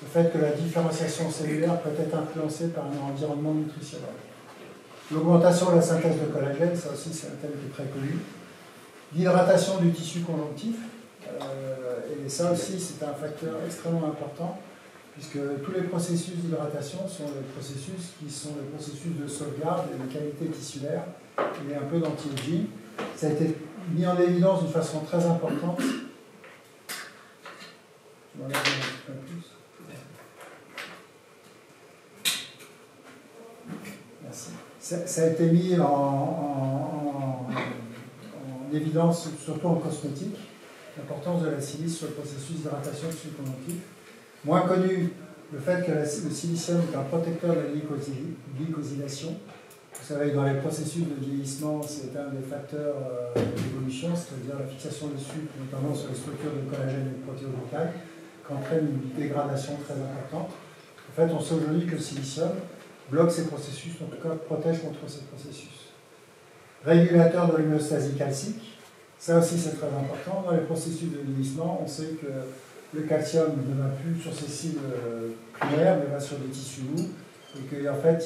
le fait que la différenciation cellulaire peut être influencée par un environnement nutritionnel. L'augmentation de la synthèse de collagène, ça aussi c'est un thème qui est très connu. L'hydratation du tissu conjonctif, et ça aussi c'est un facteur extrêmement important, puisque tous les processus d'hydratation sont des processus qui sont des processus de sauvegarde et de qualité tissulaire et un peu d'anti-aging. Ça a été mis en évidence d'une façon très importante. Merci. Ça a été mis en évidence, surtout en cosmétique, l'importance de la silice sur le processus d'hydratation subconjonctif. Moins connu, le fait que le silicium est un protecteur de la glycosylation. Vous savez, dans les processus de vieillissement, c'est un des facteurs d'évolution, c'est-à-dire la fixation de sucre, notamment sur les structures de collagène et de protéoglycane, qui entraîne une dégradation très importante. En fait, on sait aujourd'hui que le silicium bloque ces processus, en tout cas protège contre ces processus. Régulateur de l'homéostasie calcique, ça aussi c'est très important. Dans les processus de vieillissement, on sait que le calcium ne va plus sur ces cibles primaires, mais va sur des tissus mous, et qu'en fait,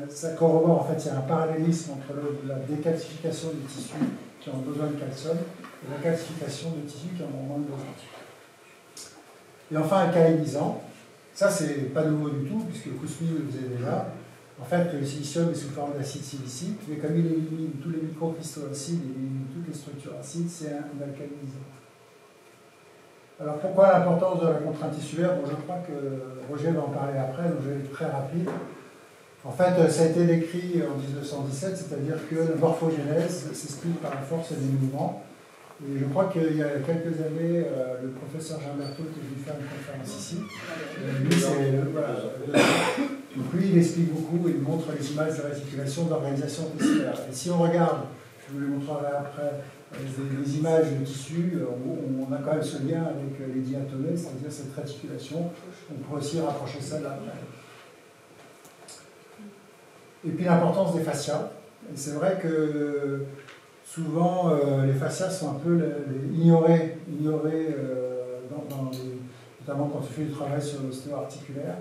ça corrobore, en fait, il y a un parallélisme entre la décalcification des tissus qui ont besoin de calcium et la calcification des tissus qui en ont moins besoin. Et enfin, un calénisant, ça c'est pas nouveau du tout, puisque Kousmi le faisait déjà. En fait, le silicium est sous forme d'acide silicique, mais comme il élimine tous les microcristaux acides et il élimine toutes les structures acides, c'est un alcalinisant. Alors pourquoi l'importance de la contrainte tissulaire? Bon, je crois que Roger va en parler après, donc je vais être très rapide. En fait, ça a été décrit en 1917, c'est-à-dire que la morphogénèse s'explique par la force des mouvements. Et je crois qu'il y a quelques années, le professeur Jean Berthaud qui est venu faire une conférence ici. Donc lui, il explique beaucoup, il montre les images de réticulation, d'organisation tissulaire. Et si on regarde, je vous les montrerai après, les images de tissu, on a quand même ce lien avec les diatomées, c'est-à-dire cette réticulation. On pourrait aussi rapprocher ça de la plaie. Et puis l'importance des fascias. Et c'est vrai que souvent les fascias sont un peu ignorés notamment quand on fait du travail sur l'ostéo-articulaire.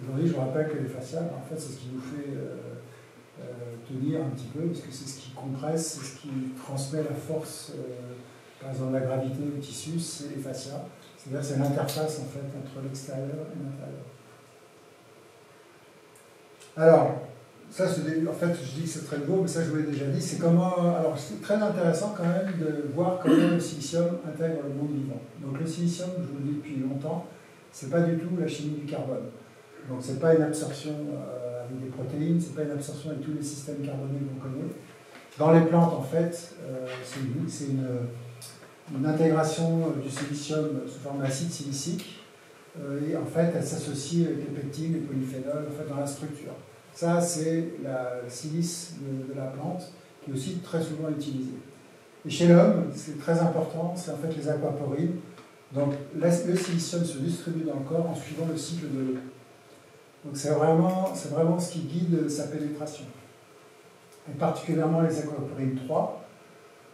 Aujourd'hui, je vous rappelle que les fascias, en fait, c'est ce qui nous fait tenir un petit peu, parce que c'est ce qui compresse, c'est ce qui transmet la force, par exemple la gravité au tissu, c'est les fascias. C'est-à-dire c'est l'interface en fait entre l'extérieur et l'intérieur. Alors, ça, en fait, je dis que c'est très nouveau, mais ça, je vous l'ai déjà dit. C'est comment. Alors, c'est très intéressant quand même de voir comment le silicium intègre le monde vivant. Donc, le silicium, je vous le dis depuis longtemps, c'est pas du tout la chimie du carbone. Donc, c'est pas une absorption avec des protéines, c'est pas une absorption avec tous les systèmes carbonés qu'on connaît. Dans les plantes, en fait, c'est une intégration du silicium sous forme d'acide silicique. Et en fait, elle s'associe avec les pectines, les polyphénols, en fait, dans la structure. Ça, c'est la silice de la plante, qui est aussi très souvent utilisée. Et chez l'homme, c'est très important, c'est en fait les aquaporines. Donc, le silicium se distribue dans le corps en suivant le cycle de l'eau. Donc, c'est vraiment ce qui guide sa pénétration. Et particulièrement les aquaporines 3.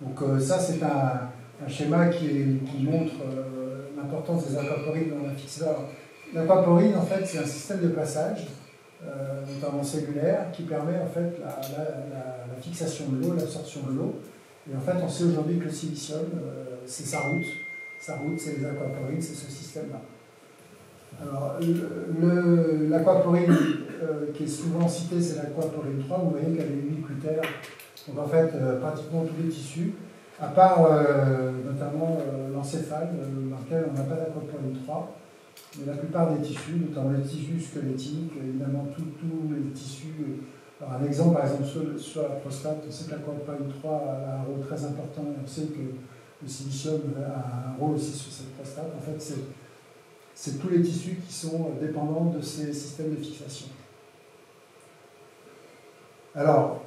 Donc, ça, c'est un schéma qui montre l'importance des aquaporines dans la fixation. L'aquaporine, en fait, c'est un système de passage, notamment cellulaire, qui permet en fait la fixation de l'eau, l'absorption de l'eau. Et en fait, on sait aujourd'hui que le silicium, c'est sa route. Sa route, c'est les aquaporines, c'est ce système-là. Alors, l'aquaporine qui est souvent citée, c'est l'aquaporine 3. Vous voyez qu'elle est ubiquitaire. Donc, en fait, pratiquement tous les tissus, à part notamment l'encéphale, dans lequel on n'a pas d'aquaporine 3. Mais la plupart des tissus, notamment les tissus squelettiques, évidemment tous les tissus. Alors un exemple, par exemple, sur la prostate, on sait que l'aquaporine 3 a un rôle très important, et on sait que le silicium a un rôle aussi sur cette prostate. En fait, c'est tous les tissus qui sont dépendants de ces systèmes de fixation. Alors,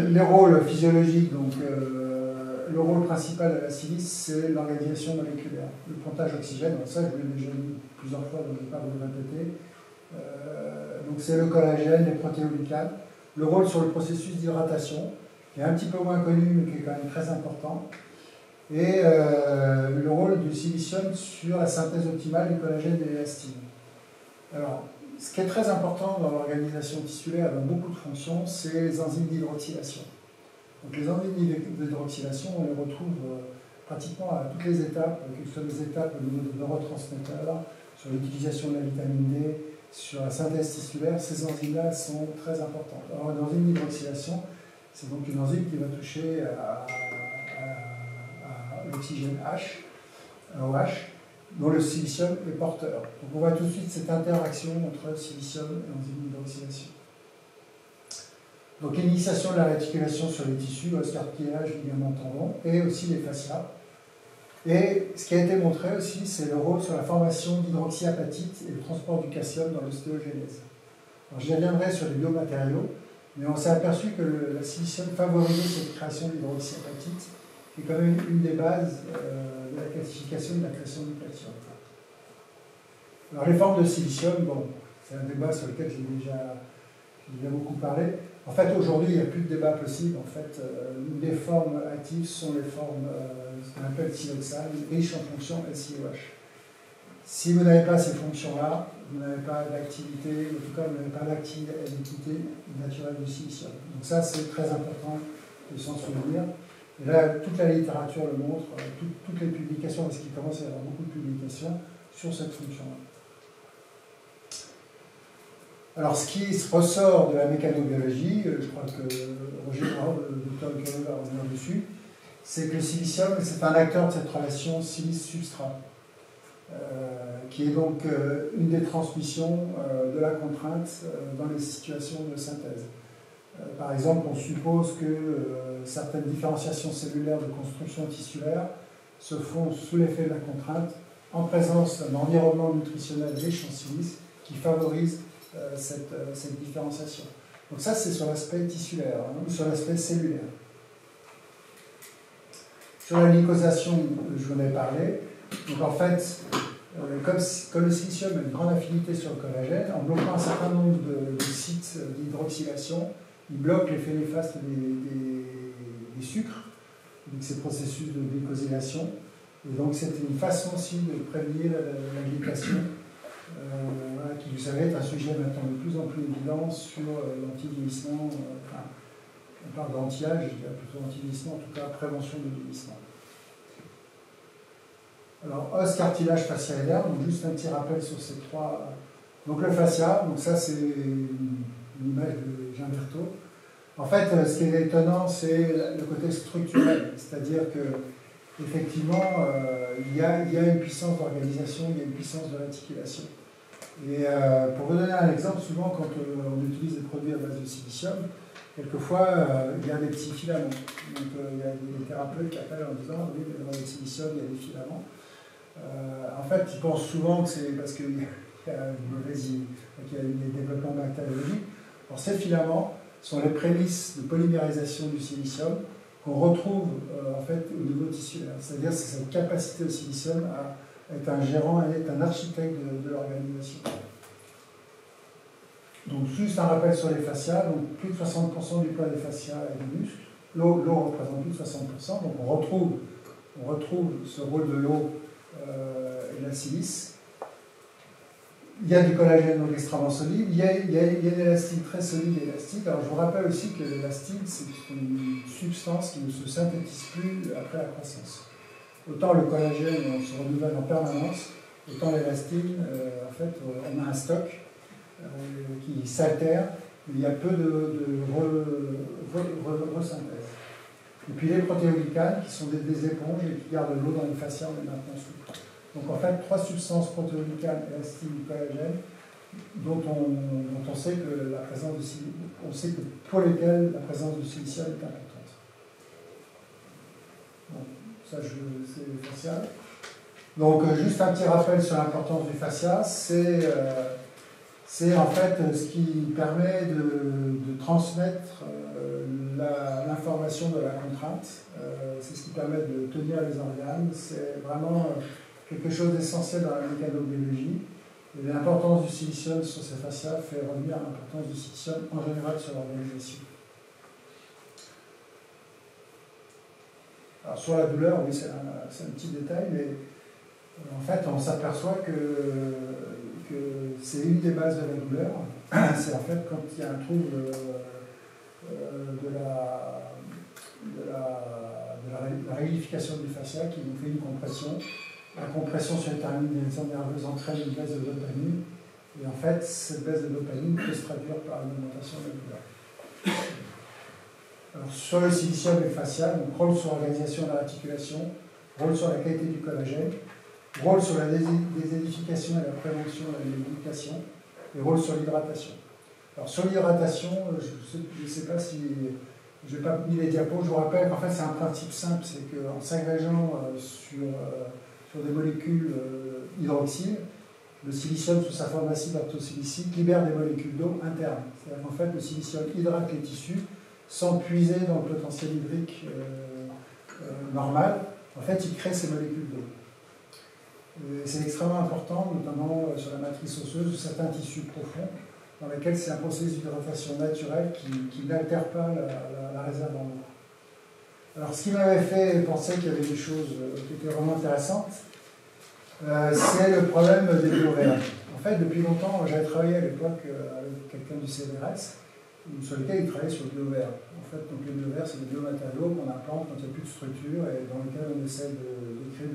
les rôles physiologiques, donc le rôle principal de la silice, c'est l'organisation moléculaire, le pontage oxygène. Donc ça, je vous l'ai déjà dit plusieurs fois, donc je ne vais pas vous le répéter. Donc c'est le collagène, les protéoglycanes. Le rôle sur le processus d'hydratation, qui est un petit peu moins connu, mais qui est quand même très important. et le rôle du silicium sur la synthèse optimale du collagène et de l'élastine. Alors, ce qui est très important dans l'organisation tissulaire, dans beaucoup de fonctions, c'est les enzymes d'hydroxylation. Donc les enzymes d'hydroxylation, on les retrouve pratiquement à toutes les étapes, que ce soit les étapes au niveau des neurotransmetteurs, sur l'utilisation de la vitamine D, sur la synthèse tissulaire, ces enzymes-là sont très importantes. Alors une enzyme d'hydroxylation, c'est donc une enzyme qui va toucher à l'oxygène H, OH, dont le silicium est porteur. Donc on voit tout de suite cette interaction entre silicium et enzyme d'hydroxylation. Donc l'initiation de la réticulation sur les tissus, os, cartilage, ligaments, tendons, et aussi les fascias. Et ce qui a été montré aussi, c'est le rôle sur la formation d'hydroxyapatite et le transport du calcium dans l'ostéogenèse. Alors j'y reviendrai sur les biomatériaux, mais on s'est aperçu que le silicium favorisait cette création d'hydroxyapatite, qui est quand même une des bases de la classification et de la création du calcium. Alors les formes de silicium, bon, c'est un débat sur lequel j'ai déjà beaucoup parlé. En fait, aujourd'hui, il n'y a plus de débat possible. En fait, les formes actives sont les formes, ce qu'on appelle siloxane, riches en fonctions SiOH. Si vous n'avez pas ces fonctions-là, vous n'avez pas d'activité, en tout cas, vous n'avez pas l'activité naturelle du silicium. Donc ça, c'est très important de s'en souvenir. Et là, toute la littérature le montre, toutes les publications, parce qu'il commence à y avoir beaucoup de publications sur cette fonction-là. Alors, ce qui ressort de la mécanobiologie, je crois que Roger Brown, le docteur Curie, va revenir dessus, c'est que le silicium, c'est un acteur de cette relation silice-substrat, qui est donc une des transmissions de la contrainte dans les situations de synthèse. Par exemple, on suppose que certaines différenciations cellulaires de construction tissulaire se font sous l'effet de la contrainte, en présence d'un environnement nutritionnel riche en silice qui favorise cette différenciation. Donc ça, c'est sur l'aspect tissulaire, ou sur l'aspect cellulaire. Sur la glycosation, je vous en ai parlé. Donc en fait, comme le silicium a une grande affinité sur le collagène, en bloquant un certain nombre de sites d'hydroxylation, il bloque l'effet néfaste des sucres, donc ces processus de glycosylation. Et donc c'est une façon aussi de prévenir la glycation. Qui, vous savez, est un sujet maintenant de plus en plus évident sur l'anti-vieillissement, enfin, on parle d'anti-âge, je dirais plutôt anti-vieillissement, en tout cas prévention du vieillissement. Alors, os, cartilage, fascia et nerf, donc juste un petit rappel sur ces trois. Donc le fascia, donc ça c'est une image de Gimberto. En fait, ce qui est étonnant, c'est le côté structurel, c'est-à-dire que effectivement, il y a une puissance d'organisation, il y a une puissance de réticulation. Et pour vous donner un exemple, souvent quand on utilise des produits à base de silicium, quelquefois il y a des petits filaments. Donc il y a des thérapeutes qui appellent en disant oui, mais dans le silicium il y a des filaments. En fait, ils pensent souvent que c'est parce qu'il y a des développements bactériologiques. Alors ces filaments sont les prémices de polymérisation du silicium qu'on retrouve en fait au niveau tissulaire. C'est-à-dire c'est cette capacité au silicium à être un gérant et être un architecte de l'organisation. Donc juste un rappel sur les fascias, donc plus de 60% du poids des fascias est du muscle. L'eau représente plus de 60%, donc on retrouve ce rôle de l'eau et de la silice. Il y a du collagène donc extrêmement solide, il y a une élastine très solide et élastique. Alors je vous rappelle aussi que l'élastine c'est une substance qui ne se synthétise plus après la croissance. Autant le collagène, on se renouvelle en permanence, autant l'élastine, en fait, on a un stock qui s'altère, mais il y a peu de resynthèse. Et puis les protéoglycanes, qui sont des éponges et qui gardent l'eau dans les fascias, on les maintient souple. Donc en fait, trois substances protéoglycanes, élastine et collagène, dont on sait que la présence de silicium, on sait que pour lesquelles la présence de silicium est importante. Bon. Ça, c'est le fascia. Donc, juste un petit rappel sur l'importance du fascia, c'est en fait ce qui permet de transmettre l'information de la contrainte. C'est ce qui permet de tenir les organes. C'est vraiment quelque chose d'essentiel dans la mécanobiologie. Et l'importance du silicium sur ces fascias fait revenir l'importance du silicium en général sur l'organisation. Alors sur la douleur, oui, c'est un petit détail, mais en fait, on s'aperçoit que c'est une des bases de la douleur. C'est en fait quand il y a un trouble de la rigidification du fascia qui nous fait une compression. La compression sur les termines des ondes nerveuses entraîne une baisse de dopamine. Et en fait, cette baisse de dopamine peut se traduire par une augmentation de la douleur. Alors, sur le silicium et le fascia, donc rôle sur l'organisation de l'articulation, rôle sur la qualité du collagène, rôle sur la désédification et la prévention de la médication, et rôle sur l'hydratation. Alors sur l'hydratation, je ne sais pas si je n'ai pas mis les diapos, je vous rappelle qu'en fait c'est un principe simple, c'est qu'en s'agrégeant sur des molécules hydroxyles, le silicium sous sa forme acide orthosilicique libère des molécules d'eau internes. C'est-à-dire qu'en fait le silicium hydrate les tissus sans puiser dans le potentiel hydrique normal. En fait il crée ces molécules d'eau. C'est extrêmement important, notamment sur la matrice osseuse ou certains tissus profonds, dans lesquels c'est un processus d'hydratation naturel qui n'altère pas la réserve en eau. Alors, ce qui m'avait fait penser qu'il y avait des choses qui étaient vraiment intéressantes, c'est le problème des bioverts. En fait, depuis longtemps, j'avais travaillé à l'époque avec quelqu'un du CNRS, sur lequel il travaillait sur le biovert. En fait, donc les bioverts, c'est des biomatériaux qu'on implante quand il n'y a plus de structure et dans lesquels on essaie de créer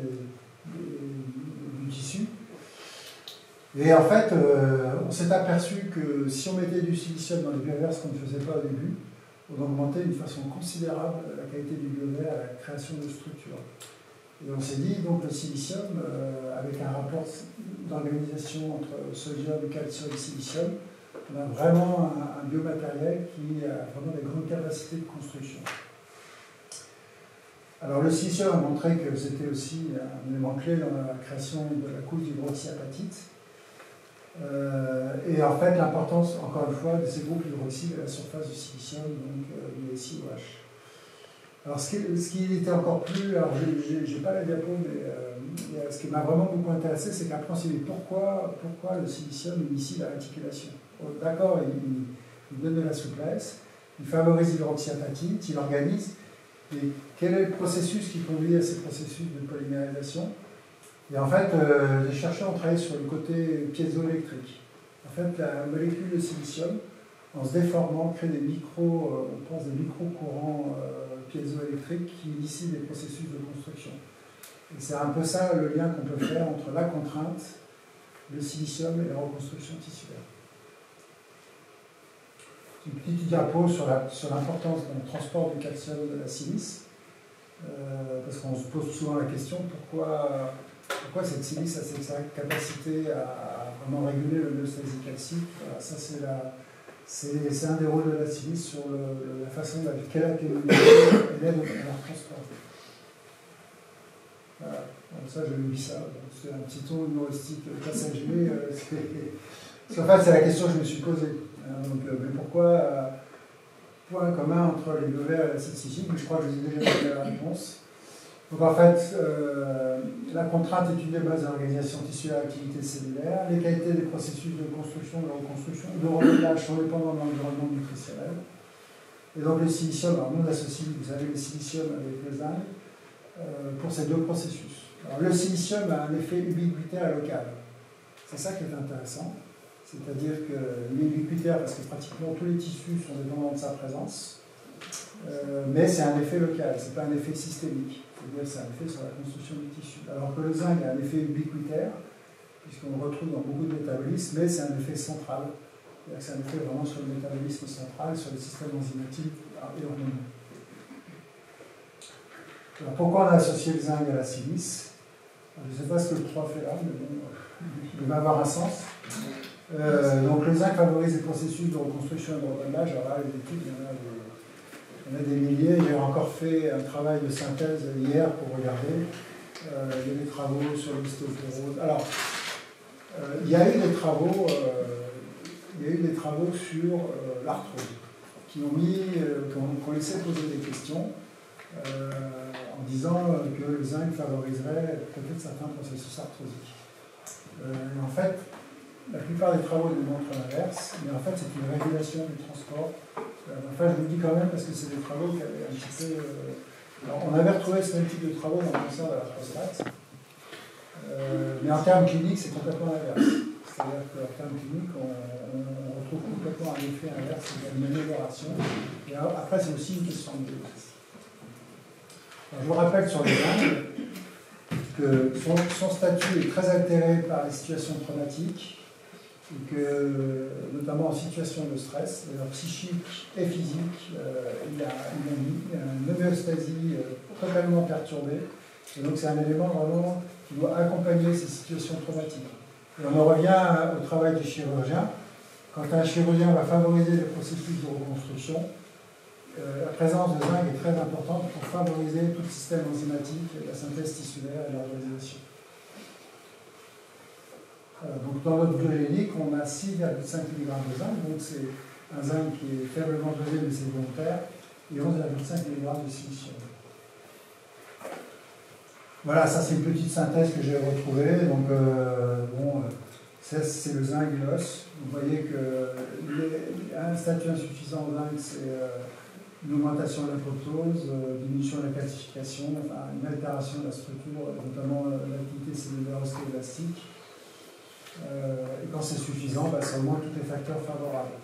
du tissu. Et en fait, on s'est aperçu que si on mettait du silicium dans les biovers, ce qu'on ne faisait pas au début, on augmentait d'une façon considérable la qualité du biovert et la création de structures. Et on s'est dit, donc le silicium, avec un rapport d'organisation entre sodium, calcium et silicium, on a vraiment un biomatériel qui a vraiment des grandes capacités de construction. Alors le silicium a montré que c'était aussi un élément clé dans la création de la couche d'hydroxyapatite. Et en fait, l'importance, encore une fois, de ces groupes hydroxyles à la surface du silicium, donc du SiOH. Alors ce qui était encore plus, alors j'ai pas la diapo, mais ce qui m'a vraiment beaucoup intéressé, c'est qu'après on s'est dit pourquoi le silicium initie la réticulation. D'accord, il donne de la souplesse, il favorise l'hydroxyapatite, il organise. Et quel est le processus qui conduit à ces processus de polymérisation? Et en fait, les chercheurs ont travaillé sur le côté piézoélectrique. En fait, la molécule de silicium, en se déformant, crée des micro-courants piézoélectriques qui initient des processus de construction. Et c'est un peu ça le lien qu'on peut faire entre la contrainte, le silicium et la reconstruction tissulaire. Une petite diapo sur l'importance du transport du calcium de la silice, parce qu'on se pose souvent la question pourquoi cette silice a cette capacité à vraiment réguler l'homéostasie calcique. Voilà, ça c'est un des rôles de la silice sur la façon avec laquelle elle aide à leur transport. Voilà, donc ça je lui dis ça, c'est un petit ton humoristique passager. En fait c'est la question que je me suis posée. Donc, mais pourquoi point commun entre les biovers et l'acide silicique? Mais je crois que je vous ai déjà donné la réponse. Donc en fait, la contrainte est une des bases de l'organisation tissulaire et activité cellulaire. Les qualités des processus de construction, de reconstruction, de remodelage sont dépendantes de l'environnement nutritionnel. Et donc le silicium, alors nous on associe, vous savez, le silicium avec le zinc pour ces deux processus. Alors le silicium a un effet ubiquitaire et local. C'est ça qui est intéressant. C'est-à-dire qu'il est ubiquitaire parce que pratiquement tous les tissus sont dépendants de sa présence, mais c'est un effet local, ce n'est pas un effet systémique, c'est-à-dire c'est un effet sur la construction du tissu. Alors que le zinc a un effet ubiquitaire, puisqu'on le retrouve dans beaucoup de métabolismes, mais c'est un effet central, c'est-à-dire que c'est un effet vraiment sur le métabolisme central, sur le système enzymatique et hormonal. Alors pourquoi on a associé le zinc à la silice? Je ne sais pas ce que le 3 fait là, mais bon, il va avoir un sens. Donc le zinc favorise les processus de reconstruction et de remodelage. Alors là, les études, il y en a des milliers. J'ai encore fait un travail de synthèse hier pour regarder. Il y a des travaux sur l'ostéoporose. Alors, il y a eu des travaux sur l'arthrose qui ont laissé poser des questions en disant que le zinc favoriserait peut-être certains processus arthrosiques. En fait, la plupart des travaux démontrent l'inverse, mais en fait c'est une régulation du transport. Enfin, je vous le dis quand même parce que c'est des travaux qui avaient un petit peu Alors, on avait retrouvé ce même type de travaux dans le cancer de la prostate, mais en termes cliniques, c'est complètement l'inverse. C'est-à-dire qu'en termes cliniques, on retrouve complètement un effet inverse, c'est une amélioration. Et après, c'est aussi une question de dose. Je vous rappelle sur les Indes que son statut est très altéré par les situations traumatiques, et que, notamment en situation de stress, psychique et physique, il a une homéostasie totalement perturbée. Et donc c'est un élément vraiment qui doit accompagner ces situations traumatiques. Et on en revient au travail du chirurgien. Quand un chirurgien va favoriser le processus de reconstruction, la présence de zinc est très importante pour favoriser tout le système enzymatique, la synthèse tissulaire et l'organisation. Donc dans notre biogénique, on a 6,5 mg de zinc, donc c'est un zinc qui est faiblement dosé mais c'est volontaire, et 11,5 mg de silicium. Voilà, ça c'est une petite synthèse que j'ai retrouvée. Donc c'est le zinc et l'os. Vous voyez qu'un statut insuffisant au zinc, c'est une augmentation de l'apoptose, diminution de la calcification, enfin, une altération de la structure, notamment l'activité cellulaire ostéoblastique. Et quand c'est suffisant, ça augmente tous les facteurs favorables.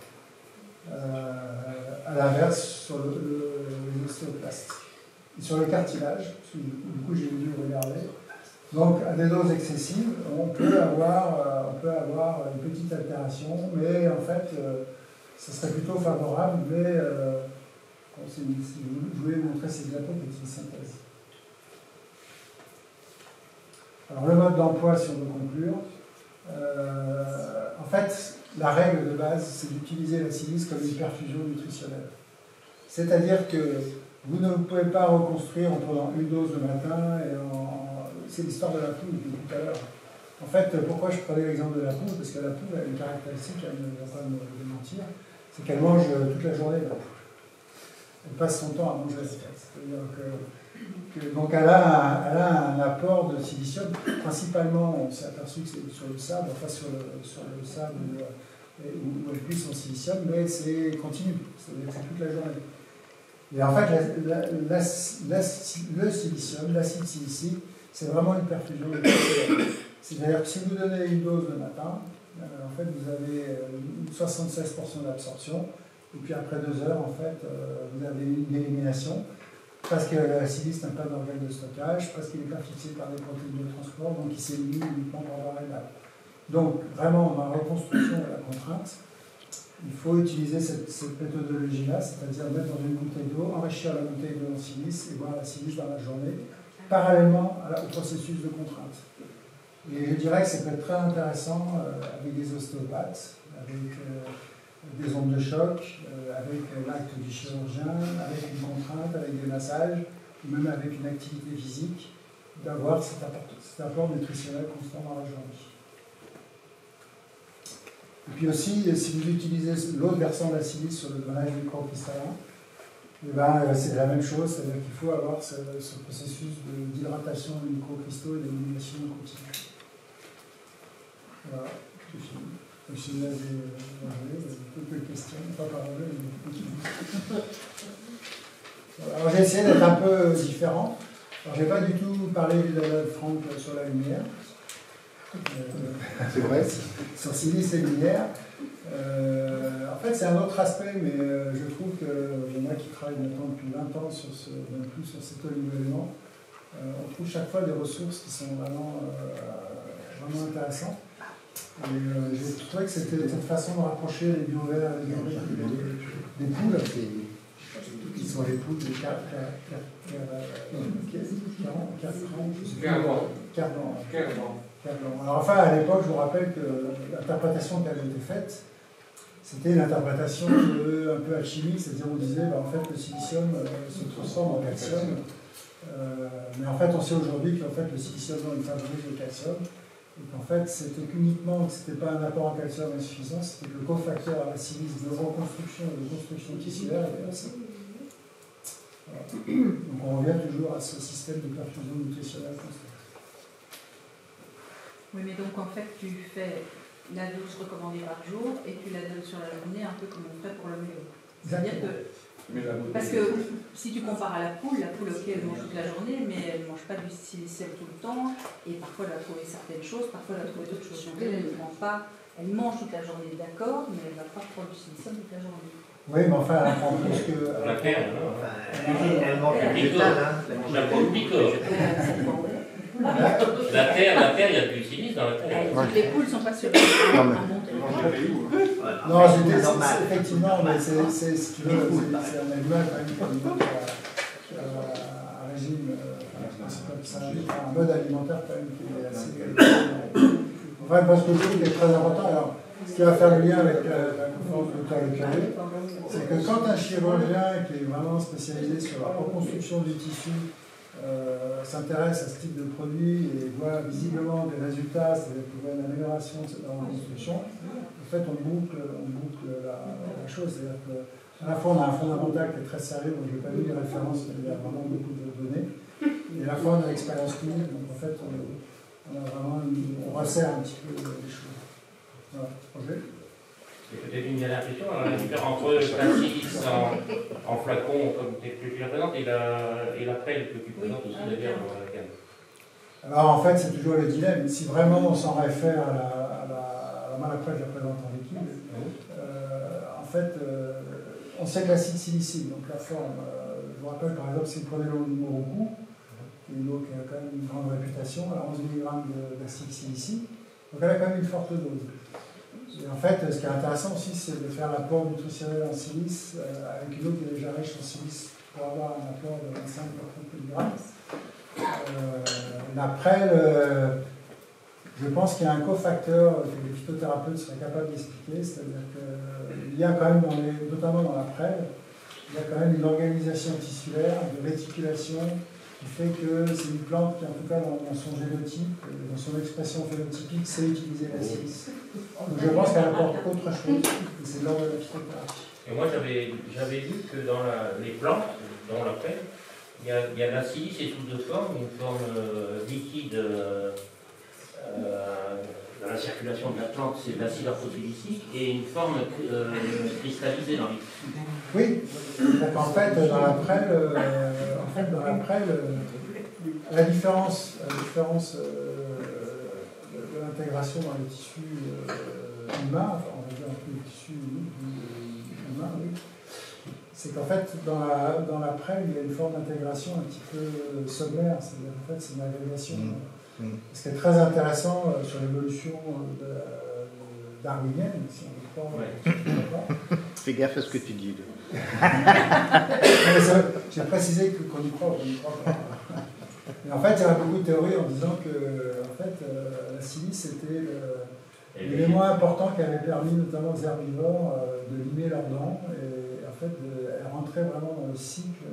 À l'inverse, sur les ostéoclastes. Et sur le cartilage, du coup j'ai dû regarder, donc à des doses excessives, on peut avoir une petite altération, mais en fait, ça serait plutôt favorable, mais je voulais montrer ces diapos petite synthèse. Alors le mode d'emploi, si on veut conclure, en fait, la règle de base, c'est d'utiliser la silice comme une perfusion nutritionnelle. C'est-à-dire que vous ne pouvez pas reconstruire en prenant une dose le matin, c'est l'histoire de la poule depuis tout à l'heure. En fait, pourquoi je prenais l'exemple de la poule? Parce que la poule a une caractéristique, elle ne va pas me démentir, c'est qu'elle mange toute la journée, la poule. Elle passe son temps à manger la steak. C'est-à-dire donc elle a un apport de silicium. Principalement, on s'est aperçu que c'est sur le sable, enfin sur le sable où elle puise son silicium, mais c'est continu, c'est-à-dire que c'est toute la journée. Et en fait, le silicium, l'acide silicique, c'est vraiment une perfusion nutritionnelle. C'est-à-dire que si vous donnez une dose le matin, en fait, vous avez 76% d'absorption, et puis après 2 heures, en fait, vous avez une élimination, parce que la silice n'a pas d'organe de stockage, parce qu'il n'est pas fixé par des protéines de transport, donc il s'élimine uniquement par voie rénale. Donc, vraiment, dans la reconstruction de la contrainte, il faut utiliser cette méthodologie-là, c'est-à-dire mettre dans une bouteille d'eau, enrichir la bouteille d'eau en silice et boire la silice dans la journée, parallèlement au processus de contrainte. Et je dirais que ça peut être très intéressant avec des ostéopathes, avec des ondes de choc, avec l'acte du chirurgien, avec une contrainte, avec des massages, ou même avec une activité physique, d'avoir cet apport nutritionnel constant dans la journée. Et puis aussi, si vous utilisez l'autre versant de la silice sur le drainage microcristallin, c'est la même chose, c'est-à-dire qu'il faut avoir ce processus d'hydratation des microcristaux et d'élimination continue. Voilà, c'est fini. Si vous avez quelques questions, pas parler, mais alors j'ai essayé d'être un peu différent. Alors j'ai pas du tout parlé du Donald Frank sur la lumière. C'est vrai, sur silice et lumière. En fait, c'est un autre aspect, mais je trouve que moi qui travaille maintenant depuis 20 ans sur cet oligo-élément, on trouve chaque fois des ressources qui sont vraiment intéressantes. Et j'ai trouvé que c'était cette façon de rapprocher les bio-verts des poules, qui sont les poules de Cardan. Alors enfin, à l'époque, je vous rappelle que l'interprétation qui avait été faite, c'était une interprétation un peu alchimique, c'est-à-dire on disait, en fait, le silicium se transforme en calcium, mais en fait, on sait aujourd'hui qu'en fait, le silicium il favorise le calcium, et qu'en fait, c'était uniquement que ce n'était pas un apport en calcium insuffisant, c'était que le cofacteur à la silice de reconstruction et de construction tissulaire était assez. Voilà. Donc on revient toujours à ce système de perfusion nutritionnelle constante. Oui, mais donc en fait, tu fais la dose recommandée par jour et tu la donnes sur la journée, un peu comme on fait pour le mélo. C'est-à-dire que Parce que si tu compares à la poule, ok, elle mange toute la journée, mais elle ne mange pas du silicium tout le temps, et parfois elle va trouver certaines choses, parfois elle va trouver d'autres choses. Donc elle ne mange pas, elle mange toute la journée, d'accord, mais elle ne va pas prendre du silicium toute la journée. Oui, mais enfin, elle apprend plus que... La terre, non. Elle mange le végétal, hein. La poule picore. La terre, il y a du silice dans la terre. Toutes les poules ne sont pas sur un monte. Non, effectivement, mais c'est, si tu veux, c'est un animal quand même qui a un régime, c'est un mode alimentaire quand même qui est assez... Enfin, parce que je trouve qu'il est très important. Alors, ce qui va faire le lien avec la conférence de Dr. Le Curé, c'est que quand un chirurgien qui est vraiment spécialisé sur la reconstruction du tissu s'intéresse à ce type de produit et voit visiblement des résultats, c'est-à-dire qu'il voit une amélioration de la reconstruction, en fait on boucle la chose. C'est-à-dire qu'à la fois on a un fondamental qui est très sérieux, donc je n'ai pas vu les références, mais il y a vraiment beaucoup de données, et à la fois on a l'expérience clinique, donc en fait on resserre un petit peu les choses. Voilà, projet. C'est peut-être une dernière question. Alors, la différence entre la silice en flacon, comme tu la présentes, et la prêle que tu présentes aussi d'ailleurs dans la canne. Alors en fait, c'est toujours le dilemme. Si vraiment on s'en réfère à la malaprêle que je présente en liquide, en fait, on sait que l'acide silicique, donc la forme, je vous rappelle par exemple, si vous prenez l'eau du Moroku, qui est une eau qui a quand même une grande réputation, elle a 11 mg d'acide silicique, donc elle a quand même une forte dose. Et en fait, ce qui est intéressant aussi, c'est de faire l'apport nutritionnel en silice avec une eau qui est déjà riche en silice pour avoir un apport de 25 à 30 mg. La prêle, je pense qu'il y a un cofacteur que les phytothérapeutes seraient capables d'expliquer, c'est-à-dire qu'il y a quand même, notamment dans la prêle, il y a quand même une organisation tissulaire, de réticulation, qui fait que c'est une plante qui, en tout cas dans son génotype, dans son expression phénotypique, sait utiliser la silice. Donc je pense qu'elle apporte autre chose, et c'est l'ordre de la phytothérapie. Et moi j'avais vu que dans les plantes, dans la prêle, il y a la silice et sous deux formes, une forme liquide dans la circulation de la plante, c'est de l'acide orthosilicique, et une forme cristallisée dans les tissus. Oui, donc en fait dans la prêle, la différence de l'intégration dans les tissus humains, enfin on va dire un peu les tissus humains, oui, c'est qu'en fait dans la prêle il y a une forme d'intégration un petit peu sommaire, c'est-à-dire en fait c'est une agrégation. Ce qui est très intéressant sur l'évolution darwinienne, si on le croit. Fais gaffe à ce que tu dis. J'ai précisé qu'on y croit, on n'y croit pas. Mais en fait, il y a beaucoup de théories en disant que en fait, la silice était l'élément important qui avait permis notamment aux herbivores de limer leurs dents. Et en fait, elle rentrait vraiment dans le cycle.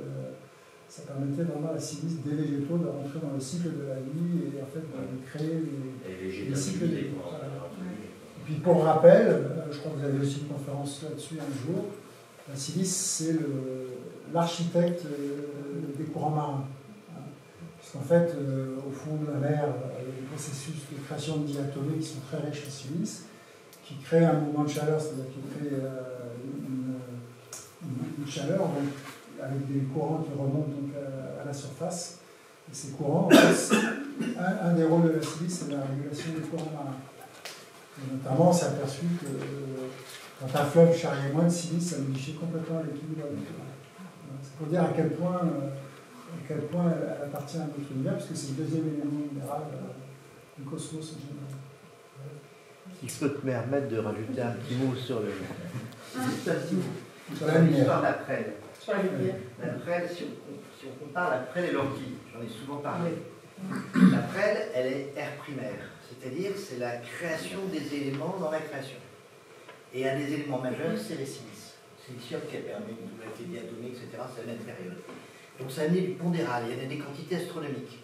Ça permettait vraiment à la silice des végétaux de rentrer dans le cycle de la vie et en fait de créer les cycles de vie. Et puis pour rappel, je crois que vous avez aussi une conférence là-dessus un jour, la silice c'est l'architecte des courants marins. Puisqu'en fait, au fond de la mer, il y a des processus de création de diatomées qui sont très riches en silice, qui créent un mouvement de chaleur, c'est-à-dire qui créent une chaleur. Donc, avec des courants qui remontent donc à la surface. Et ces courants, en fait, un des rôles de la silice, c'est la régulation des courants marins. Et notamment, on s'est aperçu que quand un fleuve charriait moins de silice, ça modifiait complètement l'équilibre du courant. C'est pour dire à quel point elle appartient à notre univers, parce que c'est le deuxième élément minéral du cosmos en général. Si je peux te permettre de rajouter un petit mot sur le... Juste un petit mot. Sur la lumière. L'histoire de la prêle. La prêle, si on compare la prêle et l'ortie, j'en ai souvent parlé. La prêle, elle est air primaire, c'est-à-dire c'est la création des éléments dans la création. Et un des éléments majeurs, c'est les silices. Le silicium qui a permis une nouvelle diatomée, etc., c'est la même période. Donc ça amenait du pondéral, il y avait des quantités astronomiques.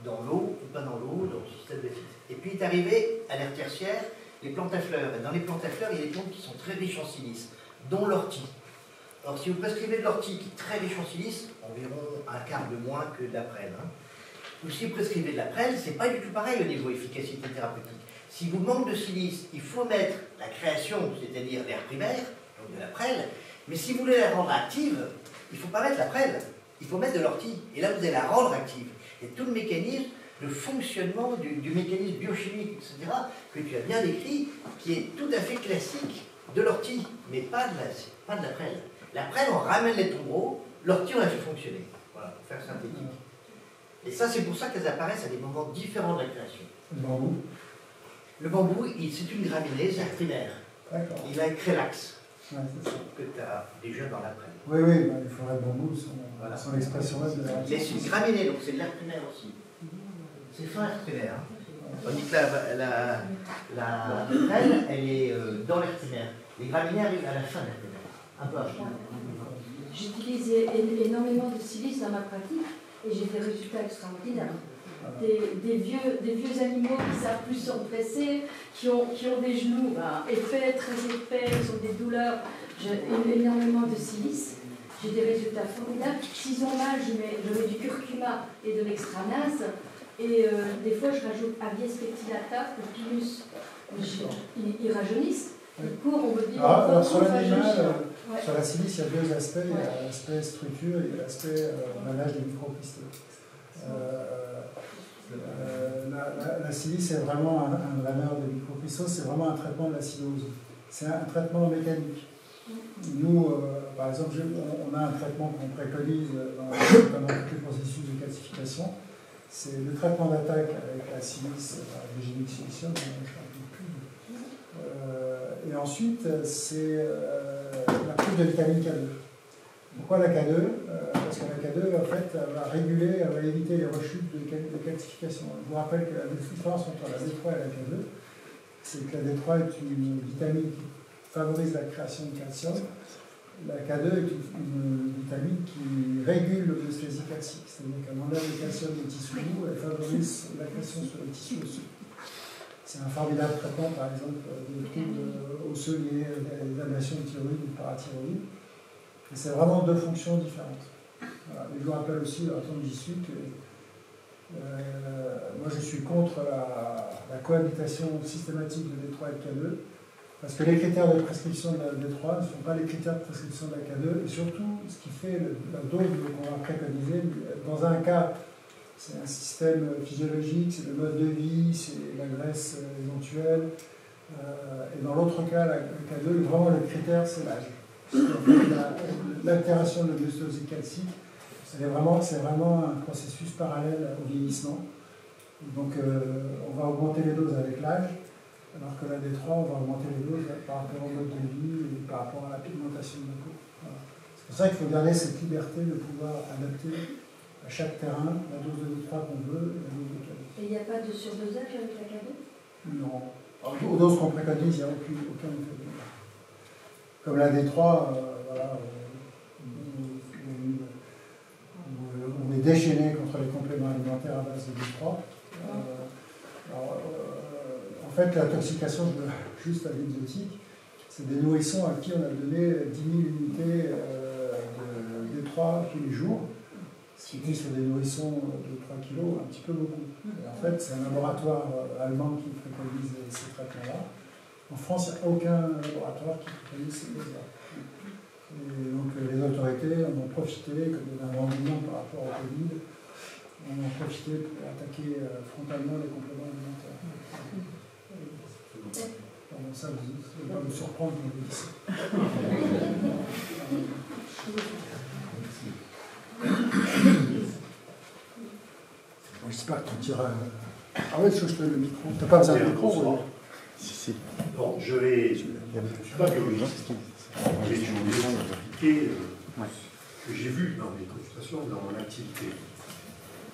Dans l'eau, ou pas dans l'eau, dans le système de silice. Et puis est arrivé à l'ère tertiaire, les plantes à fleurs. Et dans les plantes à fleurs, il y a des plantes qui sont très riches en silice, dont l'ortie. Alors, si vous prescrivez de l'ortie qui est très riche en silice, environ un quart de moins que de la prêle, ou si vous prescrivez de la prêle, c'est pas du tout pareil au niveau efficacité thérapeutique. Si vous manquez de silice, il faut mettre la création, c'est-à-dire l'air primaire, donc de la prêle. Mais si vous voulez la rendre active, il ne faut pas mettre la prêle, il faut mettre de l'ortie. Et là, vous allez la rendre active. Et tout le mécanisme de fonctionnement du mécanisme biochimique, etc., que tu as bien décrit, qui est tout à fait classique de l'ortie, mais pas de la prêle. La prêle, on ramène les tombereaux, l'ortie, on la fait fonctionner. Voilà, pour faire synthétique. Et ça, c'est pour ça qu'elles apparaissent à des moments différents de la création. Le bambou. Le bambou, c'est une graminée, c'est primaire. D'accord. Il a un crélax, Ouais, c'est ça. que tu as déjà dans la prêle. Oui, oui, bah, il faudrait le bambou, Voilà. son expression là de la Mais c'est une graminée, donc c'est de l'air primaire aussi. C'est fin air primaire. Tandis que la prêle, elle est dans l'air primaire. Les graminées arrivent à la fin de l'air primaire. Un peu après. J'utilise énormément de silice dans ma pratique et j'ai des résultats extraordinaires. Des vieux animaux qui savent plus s'empresser, qui ont des genoux épais, très épais, qui ont des douleurs. J'ai énormément de silice. J'ai des résultats formidables. S'ils ont mal, je mets du curcuma et de l'extranase. Et des fois, je rajoute Abies pectinata, le pilus. Ils rajeunissent. Ils courent, on veut dire. Alors, sur l'animal, Ouais. sur la silice, il y a deux aspects. Il y a l'aspect structure et l'aspect manage des microcristaux. La silice est vraiment un draineur de microcristaux, c'est vraiment un traitement de l'acidose. C'est un traitement mécanique. Nous, par exemple, on a un traitement qu'on préconise dans tous les processus de calcification. C'est le traitement d'attaque avec la silice, le génique silicium, et ensuite, c'est la prise de vitamine K2. Pourquoi la K2 ? Parce que la K2, en fait, elle va réguler, elle va éviter les rechutes de calcification. Je vous rappelle que la différence entre la D3 et la K2, c'est que la D3 est une vitamine qui favorise la création de calcium. La K2 est une vitamine qui régule l'homéostasie calcique, c'est-à-dire qu'elle enlève le calcium des tissus doux, elle favorise la pression sur les tissus osseux. C'est un formidable traitement, par exemple, de troubles osseux liés à des ablations de thyroïde ou de parathyroïde. Et c'est vraiment deux fonctions différentes. Voilà. Et je vous rappelle aussi, attends, j'y suis, que moi je suis contre la cohabitation systématique de D3 et de K2, parce que les critères de prescription de la D3 ne sont pas les critères de prescription de la K2, et surtout ce qui fait la dose qu'on va préconiser. Dans un cas, c'est un système physiologique, c'est le mode de vie, c'est la graisse éventuelle, et dans l'autre cas, la K2, vraiment le critère, c'est l'âge. L'altération de l'homéostasie calcique, c'est vraiment un processus parallèle au vieillissement. Donc on va augmenter les doses avec l'âge, alors que la D3, on va augmenter les doses par rapport au mode de vie et par rapport à la pigmentation de la peau. Voilà. C'est pour ça qu'il faut garder cette liberté de pouvoir adapter à chaque terrain la dose de D3 qu'on veut et la dose de K2. Et il n'y a pas de surdosage avec la K2 ? Non. Aux doses qu'on préconise, il n'y a aucun effet. Comme la D3, voilà, on est déchaîné contre les compléments alimentaires à base de D3. En fait, l'intoxication, juste à l'exotique, c'est des nourrissons à qui on a donné 10 000 unités de D3 tous les jours, ce qui dit sur des nourrissons de 3 kg, un petit peu beaucoup. Et en fait, c'est un laboratoire allemand qui préconise ces traitements-là. En France, il n'y a aucun laboratoire qui préconise ces doses-là. Et donc les autorités en ont profité, comme d'un engouement par rapport au Covid, on en a profité pour attaquer frontalement les compléments alimentaires. Pardon, ça, vous ne va pas me surprendre quand vous dites ça. J'espère qu'il tira. Ah oui, est-ce que je te donne le micro? Tu n'as pas besoin de micro? Si. Bon, je ne suis pas biologiste, mais je vais vous expliquer ce que j'ai vu dans mes consultations, dans mon activité.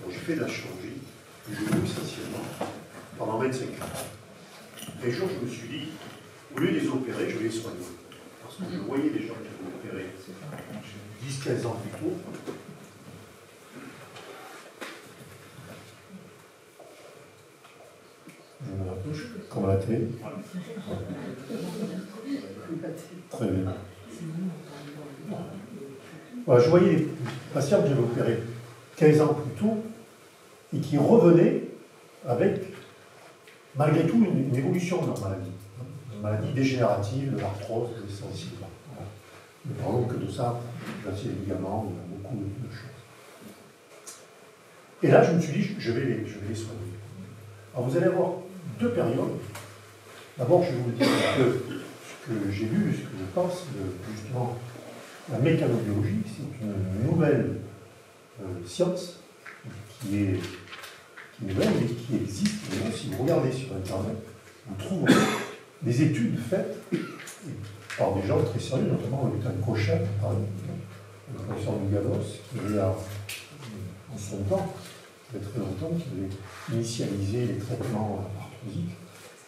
Bon, j'ai fait de la chirurgie, j'ai vu essentiellement pendant 25 ans. Un jour, je me suis dit, au lieu de les opérer, je vais les soigner. Parce que je voyais des gens qui étaient opérés 10-15 ans plus tôt. Je me rapproche, comme la télé. Très bien. Voilà, je voyais des patients que j'avais opérés 15 ans plus tôt et qui revenaient avec, malgré tout, une évolution de leur maladie. Une maladie dégénérative, de l'arthrose, des sensibles. Ne parlons que de ça, l'acier des ligaments, il y a beaucoup de choses. Et là, je me suis dit, je vais les soigner. Alors vous allez avoir deux périodes. D'abord, je vais vous dire ce que j'ai lu, ce que je pense de justement la mécanobiologie. C'est une nouvelle science qui est nouvelle et qui existe. Et si vous regardez sur Internet, vous trouverez des études faites par des gens très sérieux, notamment avec un Cochin, par exemple, le professeur Luganos, qui a, en son temps, il y a très longtemps, qui avait initialisé les traitements arthrosiques,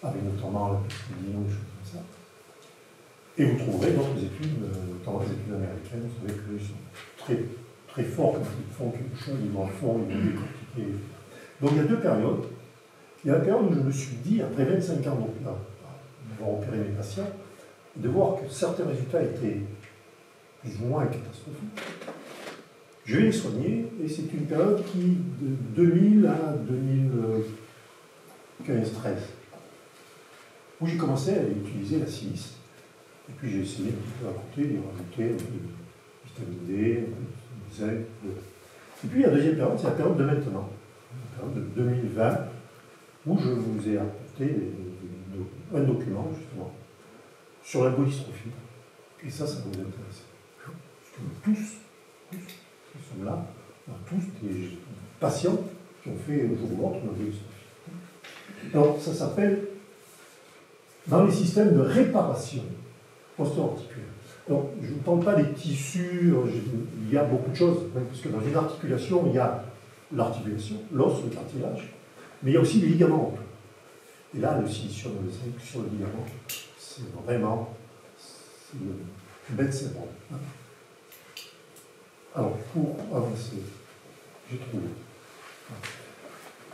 avec notamment la pénicilline, des choses comme ça. Et vous trouverez d'autres études, notamment les études américaines, vous savez qu'ils sont très, très forts quand ils font quelque chose, ils vont décortiquer. Donc il y a deux périodes. Il y a la période où je me suis dit, après 25 ans d'avoir opéré mes patients, de voir que certains résultats étaient plus ou moins catastrophiques. Je vais les soigner, et c'est une période qui, de 2000 à 2015-13, où j'ai commencé à utiliser la silice. Et puis j'ai essayé un petit peu à côté d'y rajouter un peu de vitamine D, un peu de zinc. Et puis la deuxième période, c'est la période de maintenant, la période de 2020, où je vous ai apporté un document, justement, sur la polystrophie. Et ça va vous intéresser. Parce que tous qui sont là, on a tous des patients qui ont fait un jour ou l'autre une polystrophie. Alors, ça s'appelle, dans les systèmes de réparation post-articulaire. Alors, je ne vous parle pas des tissus, il y a beaucoup de choses, parce que dans une articulation, il y a l'articulation, l'os, le cartilage, mais il y a aussi les ligaments. Et là, le silicium sur le ligament, c'est vraiment le bête cérébrale. Alors, pour avancer, j'ai trouvé.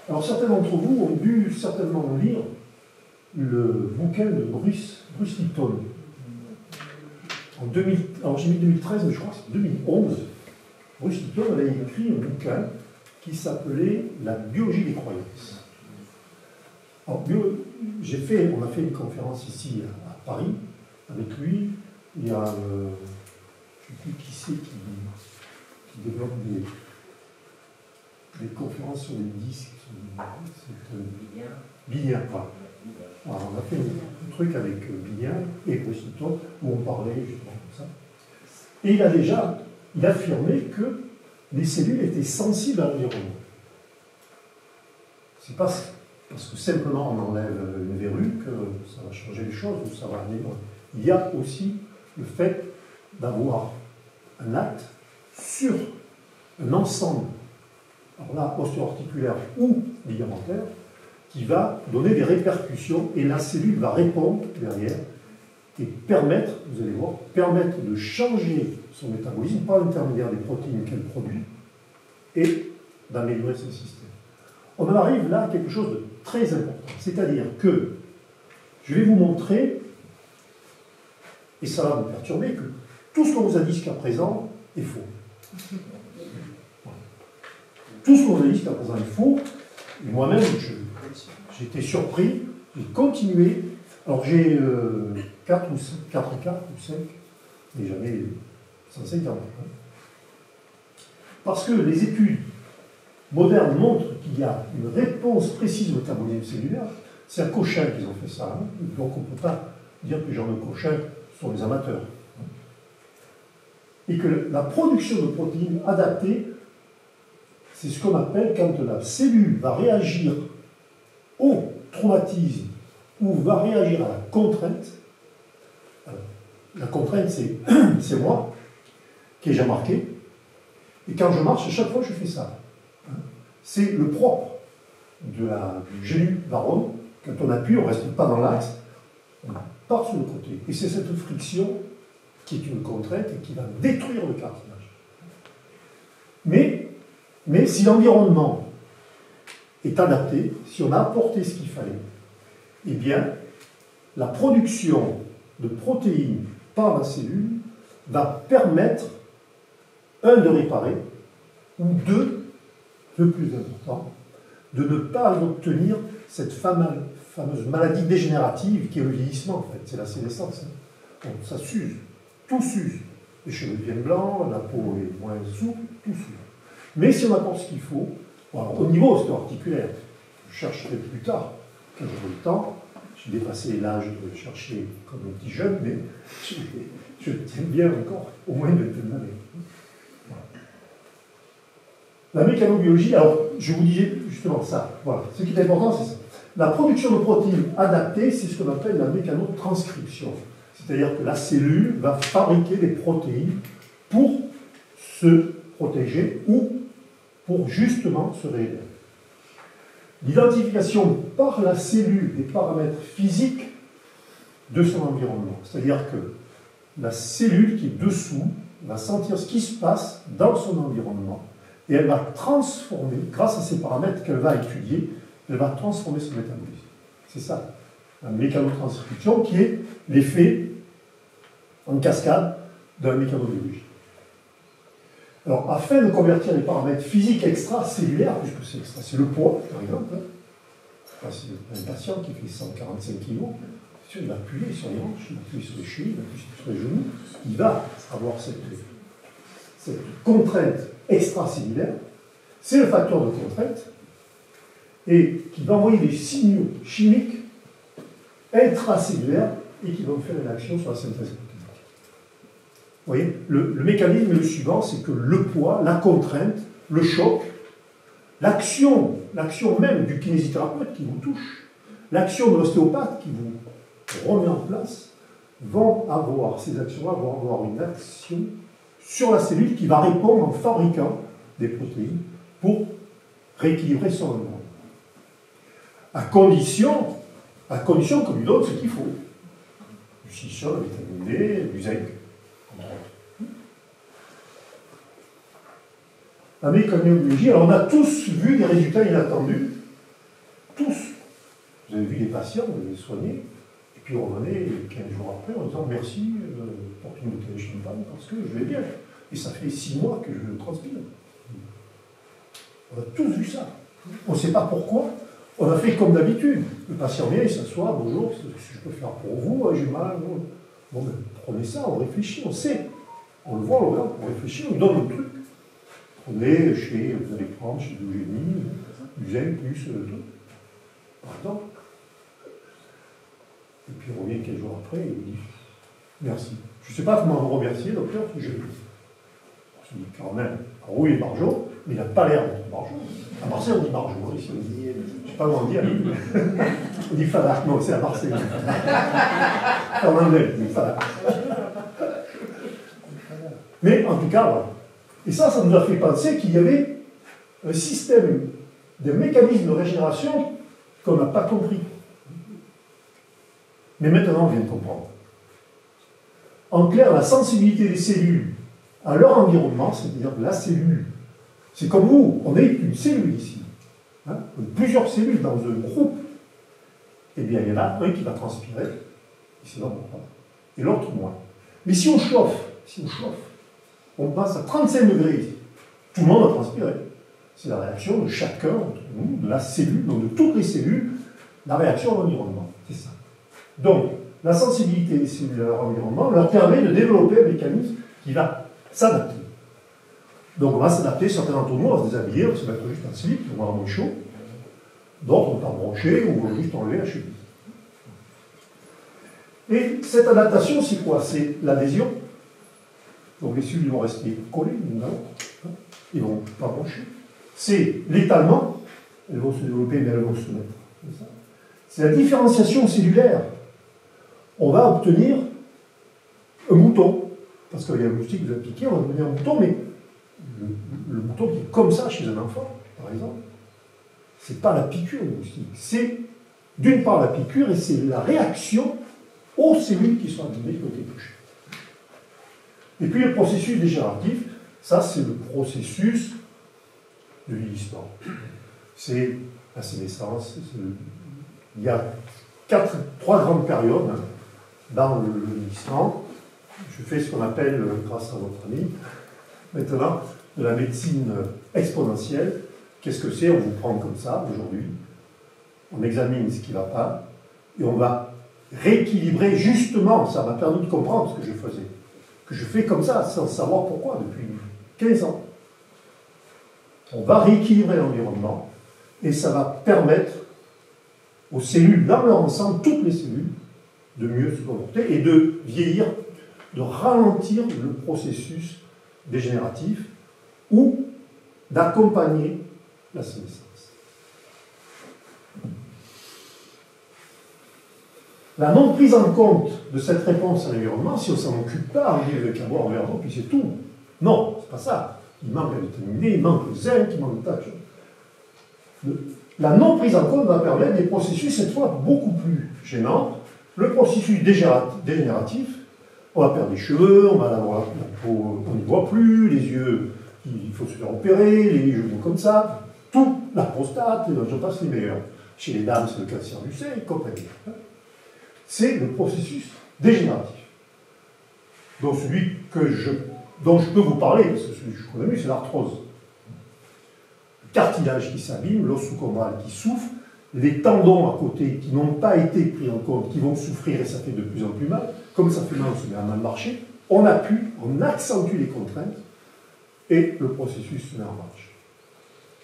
Alors, certains d'entre vous ont dû certainement lire le bouquin de Bruce Lipton. Alors, j'ai mis 2013, mais je crois que c'est 2011. Bruce Lipton avait écrit un bouquin qui s'appelait La biologie des croyances. Alors, on a fait une conférence ici à Paris avec lui. Il y a, je ne sais plus qui c'est qui développe des conférences sur les disques. C'est Billard. Alors, on a fait un truc avec Billard et Bruce Lipton où on parlait justement de ça. Et il affirmait que les cellules étaient sensibles à l'environnement. C'est pas parce que simplement on enlève une verrue que ça va changer les choses ou ça va aller loin. Il y a aussi le fait d'avoir un acte sur un ensemble, alors là, ostéo-articulaire ou ligamentaire, qui va donner des répercussions et la cellule va répondre derrière et permettre, vous allez voir, permettre de changer son métabolisme par l'intermédiaire des protéines qu'elle produit et d'améliorer son système. On en arrive là à quelque chose de très important, c'est-à-dire que je vais vous montrer, et ça va vous perturber, que tout ce qu'on vous a dit jusqu'à présent est faux. Tout ce qu'on vous a dit jusqu'à présent est faux, et moi-même, j'étais surpris, j'ai continué. Alors j'ai 4 ou 5, mais jamais 150. Parce que les études modernes montrent qu'il y a une réponse précise au métabolisme cellulaire. C'est à Cochin qu'ils ont fait ça, hein. Donc on ne peut pas dire que les gens de Cochin sont des amateurs. Et que la production de protéines adaptées, c'est ce qu'on appelle quand la cellule va réagir au traumatisme ou va réagir à la contrainte. Alors, la contrainte, c'est moi qui ai déjà marqué. Et quand je marche, à chaque fois, je fais ça. C'est le propre du génu varon. Quand on appuie, on ne reste pas dans l'axe, on part sur le côté. Et c'est cette friction qui est une contrainte et qui va détruire le cartilage. Mais si l'environnement est adapté, si on a apporté ce qu'il fallait, eh bien, la production de protéines par la cellule va permettre, de réparer, ou le plus important, de ne pas obtenir cette fameuse maladie dégénérative qui est le vieillissement, en fait. C'est la sénescence. Hein. Donc, ça s'use. Tout s'use. les cheveux deviennent blancs, la peau est moins souple, tout souple. Mais si on apporte ce qu'il faut, alors, au niveau osteoarticulaire, je chercherai plus tard, quand j'aurai le temps, j'ai dépassé l'âge de chercher comme un petit jeune, mais je tiens bien encore au moins une vingtaine d'années. Voilà. La mécanobiologie, alors je vous disais justement ça, voilà, ce qui est important c'est ça. La production de protéines adaptées, c'est ce qu'on appelle la mécanotranscription. C'est-à-dire que la cellule va fabriquer des protéines pour se protéger ou pour justement se réélever. L'identification par la cellule des paramètres physiques de son environnement. C'est-à-dire que la cellule qui est dessous va sentir ce qui se passe dans son environnement et elle va transformer, grâce à ces paramètres qu'elle va étudier, elle va transformer son métabolisme. C'est ça, la mécanotranscription qui est l'effet en cascade de la mécanobiologie. Alors, afin de convertir les paramètres physiques extracellulaires, puisque c'est le poids, par exemple, c'est un patient qui fait 145 kg, c'est sûr, il va appuyer sur les hanches, il va appuyer sur les chevilles, il va appuyer sur les genoux, il va avoir cette contrainte extracellulaire, c'est le facteur de contrainte, et qui va envoyer des signaux chimiques intracellulaires et qui vont faire une action sur la synthèse protéique. Vous voyez, le mécanisme est le suivant, c'est que le poids, la contrainte, le choc, l'action même du kinésithérapeute qui vous touche, l'action de l'ostéopathe qui vous remet en place, ces actions-là vont avoir une action sur la cellule qui va répondre en fabriquant des protéines pour rééquilibrer son environnement. À condition qu'on lui donne ce qu'il faut. Du silicium, du vitamine D, du zinc. La mécanobiologie, alors on a tous vu des résultats inattendus. Tous. Vous avez vu des patients, vous les soignés, et puis on revenait 15 jours après en disant merci, pour une bouteille de champagne parce que je vais bien. Et ça fait 6 mois que je transpire. On a tous vu ça. On ne sait pas pourquoi. On a fait comme d'habitude. Le patient vient, il s'assoit, bonjour, qu'est-ce que je peux faire pour vous? J'ai mal. Bon, ben, prenez ça, on réfléchit, on sait. On le voit, on regarde, on réfléchit, on donne le truc. Prenez vous allez prendre chez Eugénie, du zinc plus par exemple. Et puis on revient 15 jours après et il dit merci. Je ne sais pas comment vous remercier, docteur, je dis quand même, alors oui, il est barjot, mais il n'a pas l'air d'être barjot. À Marseille, on dit barjot, ici on dit, je ne sais pas comment dire, on dit fadak, non, c'est à Marseille. En anglais, on dit fadak. Mais en tout cas, voilà. Et ça nous a fait penser qu'il y avait un système, des mécanismes de régénération qu'on n'a pas compris. Mais maintenant, on vient de comprendre. En clair, la sensibilité des cellules à leur environnement, c'est-à-dire que la cellule, c'est comme vous, on est une cellule ici. Hein, plusieurs cellules dans un groupe. Eh bien, il y en a un qui va transpirer, et l'autre moins. Mais si on chauffe, on passe à 35 degrés ici. Tout le monde va transpirer. C'est la réaction de chacun d'entre nous, de la cellule, donc de toutes les cellules, la réaction à l'environnement. C'est ça. Donc, la sensibilité des cellules à leur environnement leur permet de développer un mécanisme qui va s'adapter. Donc, on va s'adapter, certains d'entre nous, on va se déshabiller, on va se mettre juste en slip, on va avoir moins chaud. D'autres, on va brancher ou on va juste enlever la cheville. Et cette adaptation, c'est quoi? C'est l'adhésion. Donc les cellules vont rester collées l'une à l'autre. Ils ne vont pas brancher. C'est l'étalement. Elles vont se développer, mais elles vont se mettre. C'est la différenciation cellulaire. On va obtenir un mouton. Parce qu'il y a un moustique que vous avez piqué, on va obtenir un mouton, mais le mouton qui est comme ça chez un enfant, par exemple, ce n'est pas la piqûre du moustique. C'est d'une part la piqûre et c'est la réaction aux cellules qui sont abîmées, qui ont été touchées. Et puis le processus dégénératif, ça c'est le processus de vieillissement. C'est la sénescence. Il y a 3 grandes périodes dans le vieillissement. Je fais ce qu'on appelle, grâce à votre ami, maintenant, de la médecine exponentielle. Qu'est-ce que c'est? On vous prend comme ça aujourd'hui, on examine ce qui ne va pas, et on va rééquilibrer justement, ça m'a permis de comprendre ce que je faisais. que je fais comme ça, sans savoir pourquoi, depuis 15 ans. On va rééquilibrer l'environnement et ça va permettre aux cellules dans leur ensemble, toutes les cellules, de mieux se comporter et de vieillir, de ralentir le processus dégénératif ou d'accompagner la sénescence. La non prise en compte de cette réponse à l'environnement, si on ne s'en occupe pas, on dit le carbone, on puis c'est tout. Non, c'est pas ça. Il manque la vitamine D, il manque le zinc, il manque le tas de choses. La non prise en compte va permettre des processus, cette fois, beaucoup plus gênants. Le processus dégénératif, on va perdre des cheveux, on va avoir la peau, on n'y voit plus, les yeux, il faut se faire opérer, les genoux comme ça, tout, la prostate, je passe les meilleurs. Chez les dames, c'est le cancer du sein, et compagnie. C'est le processus dégénératif. Donc celui dont je peux vous parler, parce que celui que je connais mieux, c'est l'arthrose. Le cartilage qui s'abîme, l'os sous-chondral qui souffre, les tendons à côté qui n'ont pas été pris en compte, qui vont souffrir et ça fait de plus en plus mal. Comme ça fait mal, on se met à mal marcher. On accentue les contraintes et le processus se met en marche.